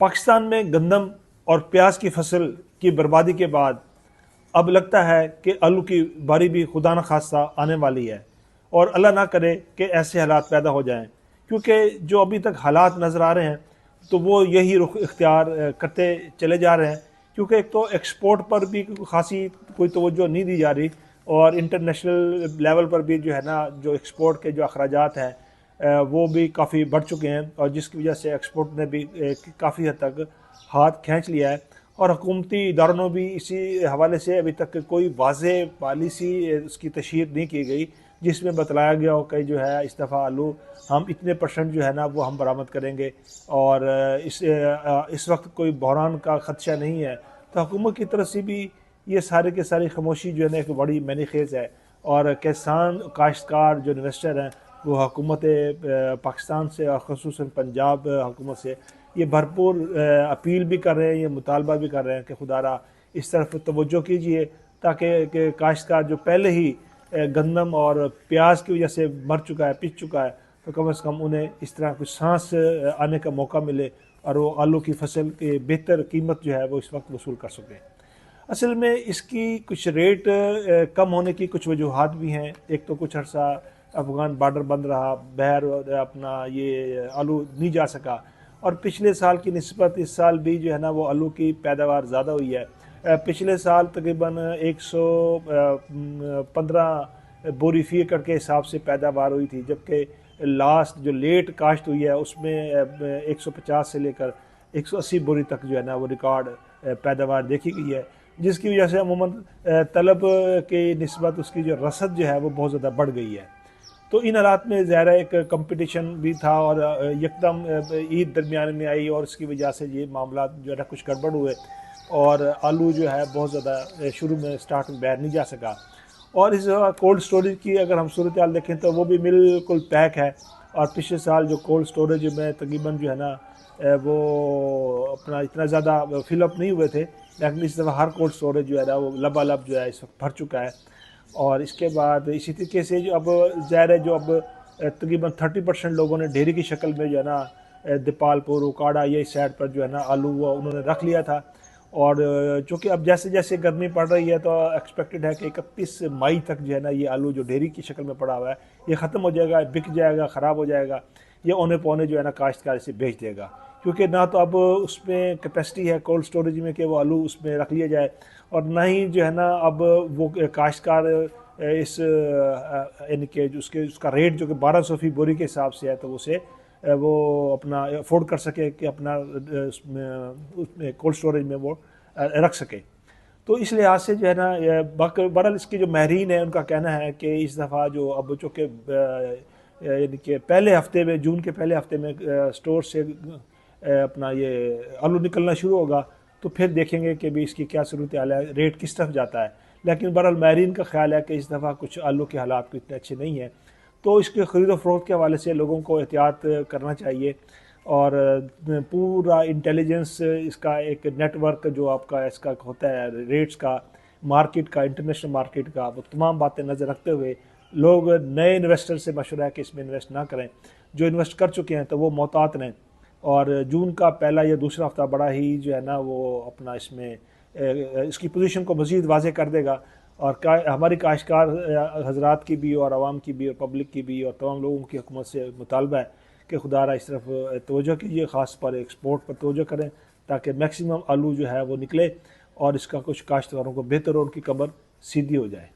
पाकिस्तान में गंदम और प्याज की फसल की बर्बादी के बाद अब लगता है कि आलू की बारी भी खुदा न खास्ता आने वाली है, और अल्लाह ना करे कि ऐसे हालात पैदा हो जाएं, क्योंकि जो अभी तक हालात नज़र आ रहे हैं तो वो यही रुख इख्तियार करते चले जा रहे हैं। क्योंकि एक तो एक्सपोर्ट पर भी खासी कोई तवज्जो नहीं दी जा रही, और इंटरनेशनल लेवल पर भी जो है ना, जो एक्सपोर्ट के जो अखराजात हैं वो भी काफ़ी बढ़ चुके हैं, और जिसकी वजह से एक्सपोर्ट ने भी काफ़ी हद तक हाथ खींच लिया है। और हुकूमती इदारों ने भी इसी हवाले से अभी तक कोई वाज़ेह पॉलिसी उसकी तशहीर नहीं की गई जिसमें बतलाया गया हो कि जो है इस दफ़ा आलू हम इतने % जो है ना वो हम बरामद करेंगे, और इस वक्त कोई बहरान का ख़दशा नहीं है। तो हुकूमत की तरफ से भी ये सारे के सारी खामोशी जो है ना एक बड़ी मैनी खेज़ है, और किसान काश्तकार जो इन्वेस्टर हैं वो हुकूमत पाकिस्तान से और ख़ुसूसन पंजाब हुकूमत से ये भरपूर अपील भी कर रहे हैं, ये मुतालबा भी कर रहे हैं कि खुदारा इस तरफ तवज्जो कीजिए, ताकि काश्तकार जो पहले ही गंदम और प्याज की वजह से मर चुका है, पिस चुका है, तो कम से कम उन्हें इस तरह कुछ सांस आने का मौका मिले और वो आलू की फसल की बेहतर कीमत जो है वो इस वक्त वसूल कर सकें। असल में इसकी कुछ रेट कम होने की कुछ वजूहात भी हैं। एक तो कुछ अर्सा अफ़गान बॉर्डर बंद रहा, बहर अपना ये आलू नहीं जा सका, और पिछले साल की निस्बत इस साल भी जो है ना वो आलू की पैदावार ज़्यादा हुई है। पिछले साल तकरीबन 115 बोरी फी एकड़ के हिसाब से पैदावार हुई थी, जबकि लास्ट जो लेट काश्त हुई है उसमें 150 से लेकर 180 बोरी तक जो है ना वो रिकॉर्ड पैदावार देखी गई है, जिसकी वजह से अमूमन तलब के निस्बत उसकी जो रसद जो है वो बहुत ज़्यादा बढ़ गई है। तो इन हालात में ज़ाहिर एक कंपटीशन भी था, और यकदम ईद दरमियान में आई, और इसकी वजह से ये मामला जो है ना कुछ गड़बड़ हुए, और आलू जो है बहुत ज़्यादा शुरू में स्टार्ट में बाहर नहीं जा सका। और इस कोल्ड स्टोरेज की अगर हम सूरत हाल देखें तो वो भी बिल्कुल पैक है, और पिछले साल जो कोल्ड स्टोरेज में तकरीबन जो है ना वो अपना इतना ज़्यादा फिलअप नहीं हुए थे, लेकिन इस दफ़ा हर कोल्ड स्टोरेज जो है ना वो लबालब जो है इस वक्त भर चुका है। और इसके बाद इसी तरीके से जो अब ज़ाहिर है जो अब तकरीबन 30% लोगों ने डेयरी की शक्ल में जो है ना दीपालपुर उकाड़ा यही साइड पर जो है ना आलू वो उन्होंने रख लिया था। और चूँकि अब जैसे जैसे गर्मी पड़ रही है तो एक्सपेक्टेड है कि 31 मई तक जो है ना ये आलू जो डेयरी की शक्ल में पड़ा हुआ है ये ख़त्म हो जाएगा, बिक जाएगा, ख़राब हो जाएगा, ये औने पौने जो है ना काश्तकार इसे बेच देगा, क्योंकि ना तो अब उसमें कैपेसिटी है कोल्ड स्टोरेज में कि वो आलू उसमें रख लिया जाए, और ना ही जो है ना अब वो काश्तकार इस यानी कि उसका रेट जो कि 1200 फी बोरी के हिसाब से है तो उसे वो अपना अफोर्ड कर सके कि अपना उसमें कोल्ड स्टोरेज में वो रख सके। तो इस लिहाज से जो है ना बहरहाल इसके जो माहिरीन हैं उनका कहना है कि इस दफ़ा जो अब चूँकि यानी कि पहले हफ्ते में, जून के पहले हफ्ते में स्टोर से अपना ये आलू निकलना शुरू होगा, तो फिर देखेंगे कि भी इसकी क्या सूरत हाल है, रेट किस तरफ जाता है। लेकिन बहरहाल माहिरीन का ख्याल है कि इस दफ़ा कुछ आलू के हालात को इतने अच्छे नहीं हैं, तो इसके ख़रीद व फ़रोख्त के हवाले से लोगों को एहतियात करना चाहिए, और पूरा इंटेलिजेंस इसका एक नेटवर्क जो आपका इसका होता है रेट्स का, मार्केट का, इंटरनेशनल मार्केट का, वो तमाम बातें नज़र रखते हुए लोग नए इन्वेस्टर से मशवरा है कि इसमें इन्वेस्ट ना करें। जो इन्वेस्ट कर चुके हैं तो वो मोहतात रहें, और जून का पहला या दूसरा हफ्ता बड़ा ही जो है ना वो अपना इसमें इसकी पोजीशन को मज़ीद वाज़े कर देगा, और हमारी काश्तकार हजरात की भी और आवाम की भी और पब्लिक की भी और तमाम लोगों की हुकूमत से मुतालबा है कि खुदारा इस तरफ तवज्जो कीजिए, ख़ास पर एक्सपोर्ट पर तवज्जो करें, ताकि मैक्सिमम आलू जो है वो निकले और इसका कुछ काश्तकारों को बेहतर और उनकी कमर सीधी हो जाए।